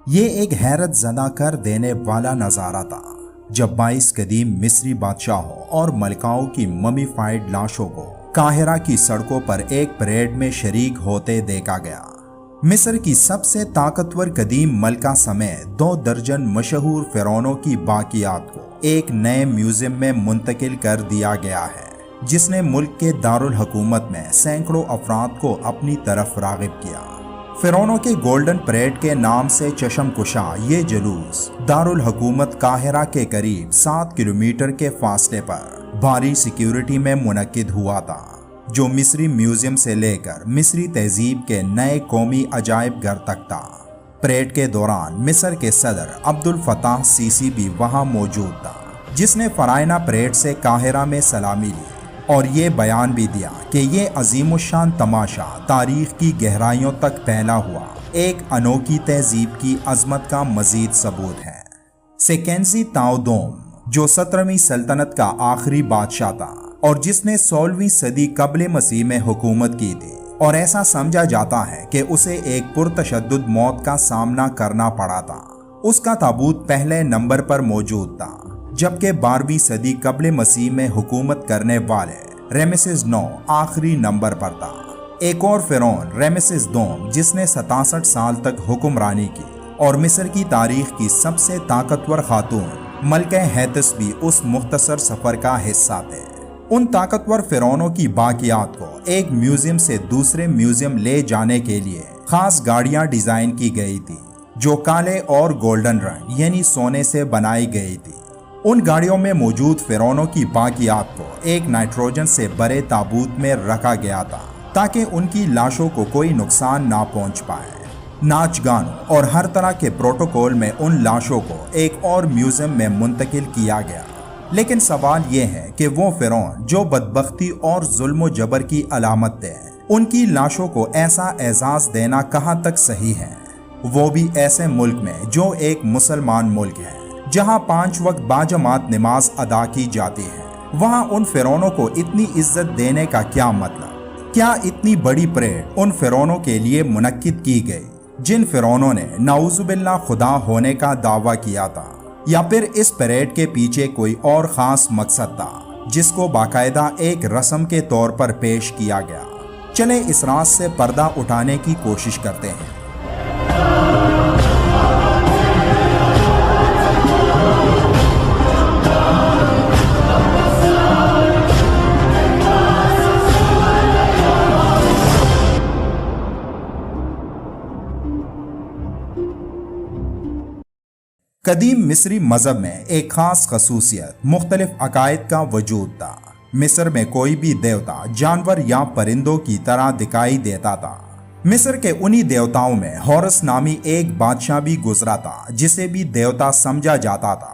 یہ ایک حیرت زدہ کر دینے والا نظارہ تھا جب 22 قدیم مصری بادشاہوں اور ملکاؤں کی ممیفائڈ لاشوں کو قاہرہ کی سڑکوں پر ایک پریڈ میں شریک ہوتے دیکھا گیا۔ مصر کی سب سے طاقتور قدیم ملکہ سمیت 2 درجن مشہور فرعونوں کی باقیات کو ایک نئے میوزیم میں منتقل کر دیا گیا ہے، جس نے ملک کے دارالحکومت میں سینکڑوں افراد کو اپنی طرف راغب کیا۔ فرعونوں کے گولڈن پریڈ کے نام سے چشم کشا یہ جلوس دارالحکومت قاہرہ کے قریب 7 کلومیٹر کے فاصلے پر بھاری سیکیورٹی میں منعقد ہوا تھا، جو مصری میوزیم سے لے کر مصری تہذیب کے نئے قومی عجائب گھر تک تھا۔ پریڈ کے دوران مصر کے صدر عبد الفتاح سیسی بھی وہاں موجود تھا، جس نے فرائض پریڈ سے قاہرہ میں سلامی لی اور یہ بیان بھی دیا کہ یہ عظیم الشان تماشا تاریخ کی گہرائیوں تک پھیلا ہوا ایک انوکھی تہذیب کی عظمت کا مزید ثبوت ہے۔ سیکنزی تاؤدوم، جو 17ویں سلطنت کا آخری بادشاہ تھا اور جس نے 16ویں صدی قبل مسیح میں حکومت کی تھی، اور ایسا سمجھا جاتا ہے کہ اسے ایک پرتشدد موت کا سامنا کرنا پڑا تھا، اس کا تابوت پہلے نمبر پر موجود تھا، جبکہ 12ویں صدی قبل مسیح میں حکومت کرنے والے ریمیسس 9 آخری نمبر پر تھا۔ ایک اور فرعون ریمیسس دوم، جس نے 67 سال تک حکمرانی کی اور مصر کی تاریخ کی سب سے طاقتور خاتون ملکہ ہیتس بھی اس مختصر سفر کا حصہ تھے۔ ان طاقتور فرعونوں کی باقیات کو ایک میوزیم سے دوسرے میوزیم لے جانے کے لیے خاص گاڑیاں ڈیزائن کی گئی تھی، جو کالے اور گولڈن رنگ یعنی سونے سے بنائی گئی تھی۔ ان گاڑیوں میں موجود فرعونوں کی باقیات کو ایک نائٹروجن سے بھرے تابوت میں رکھا گیا تھا تاکہ ان کی لاشوں کو کوئی نقصان نہ پہنچ پائے۔ ناچ گانوں اور ہر طرح کے پروٹوکول میں ان لاشوں کو ایک اور میوزیم میں منتقل کیا گیا، لیکن سوال یہ ہے کہ وہ فرعون جو بدبختی اور ظلم و جبر کی علامت تھے، ان کی لاشوں کو ایسا اعزاز دینا کہاں تک صحیح ہے، وہ بھی ایسے ملک میں جو ایک مسلمان ملک ہے، جہاں 5 وقت باجماعت نماز ادا کی جاتی ہے۔ وہاں ان فرعونوں کو اتنی عزت دینے کا کیا مطلب؟ کیا اتنی بڑی پریڈ ان فرعونوں کے لیے منعقد کی گئی جن فرعونوں نے نعوذ باللہ خدا ہونے کا دعویٰ کیا تھا، یا پھر اس پریڈ کے پیچھے کوئی اور خاص مقصد تھا جس کو باقاعدہ ایک رسم کے طور پر پیش کیا گیا؟ چلیں اس راز سے پردہ اٹھانے کی کوشش کرتے ہیں۔ قدیم مصری مذہب میں ایک خاص خصوصیت مختلف عقائد کا وجود تھا۔ مصر میں کوئی بھی دیوتا جانور یا پرندوں کی طرح دکھائی دیتا تھا۔ مصر کے انہی دیوتاؤں میں ہورس نامی ایک بادشاہ بھی گزرا تھا، جسے بھی دیوتا سمجھا جاتا تھا۔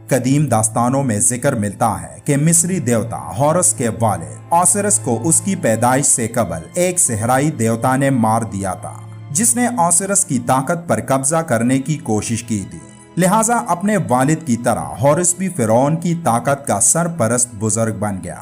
قدیم داستانوں میں ذکر ملتا ہے کہ مصری دیوتا ہورس کے والد اوسیرس کو اس کی پیدائش سے قبل ایک صحرائی دیوتا نے مار دیا تھا، جس نے اوسیرس کی طاقت پر قبضہ کرنے کی کوشش کی تھی۔ لہٰذا اپنے والد کی طرح ہورس بھی فرعون کی طاقت کا سرپرست بزرگ بن گیا۔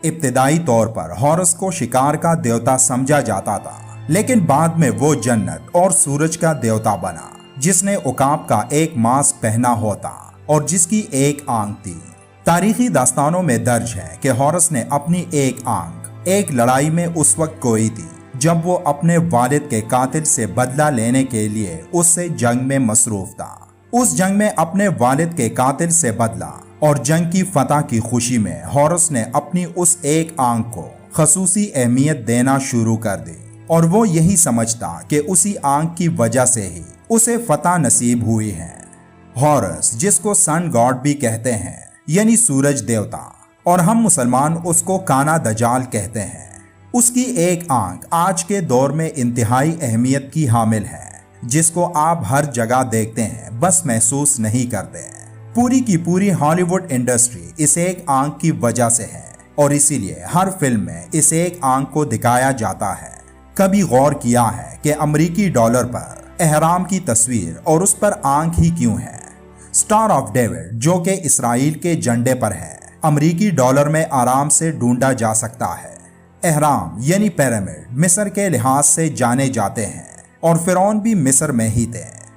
ابتدائی طور پر ہورس کو شکار کا دیوتا سمجھا جاتا تھا، لیکن بعد میں وہ جنت اور سورج کا دیوتا بنا، جس نے عقاب کا ایک ماسک پہنا ہوتا اور جس کی ایک آنکھ تھی۔ تاریخی داستانوں میں درج ہے کہ ہورس نے اپنی ایک آنکھ ایک لڑائی میں اس وقت کھوئی تھی جب وہ اپنے والد کے قاتل سے بدلہ لینے کے لیے اس سے جنگ میں مصروف تھا۔ اس جنگ میں اپنے والد کے قاتل سے بدلہ اور جنگ کی فتح کی خوشی میں ہورس نے اپنی اس ایک آنکھ کو خصوصی اہمیت دینا شروع کر دی، اور وہ یہی سمجھتا کہ اسی آنکھ کی وجہ سے ہی اسے فتح نصیب ہوئی ہے۔ ہورس، جس کو سن گاڈ بھی کہتے ہیں یعنی سورج دیوتا، اور ہم مسلمان اس کو کانا دجال کہتے ہیں، اس کی ایک آنکھ آج کے دور میں انتہائی اہمیت کی حامل ہے، جس کو آپ ہر جگہ دیکھتے ہیں بس محسوس نہیں کرتے ہیں۔ پوری کی پوری ہالی ووڈ انڈسٹری اس ایک آنکھ کی وجہ سے ہے، اور اسی لیے ہر فلم میں اس ایک آنکھ کو دکھایا جاتا ہے۔ کبھی غور کیا ہے کہ امریکی ڈالر پر احرام کی تصویر اور اس پر آنکھ ہی کیوں ہے؟ سٹار آف ڈیوڈ، جو کہ اسرائیل کے جھنڈے پر ہے، امریکی ڈالر میں آرام سے ڈھونڈا جا سکتا ہے۔ اہرام یعنی پیرامڈ مصر کے لحاظ سے جانے جاتے ہیں، اور فرعون بھی مصر میں ہی تھے۔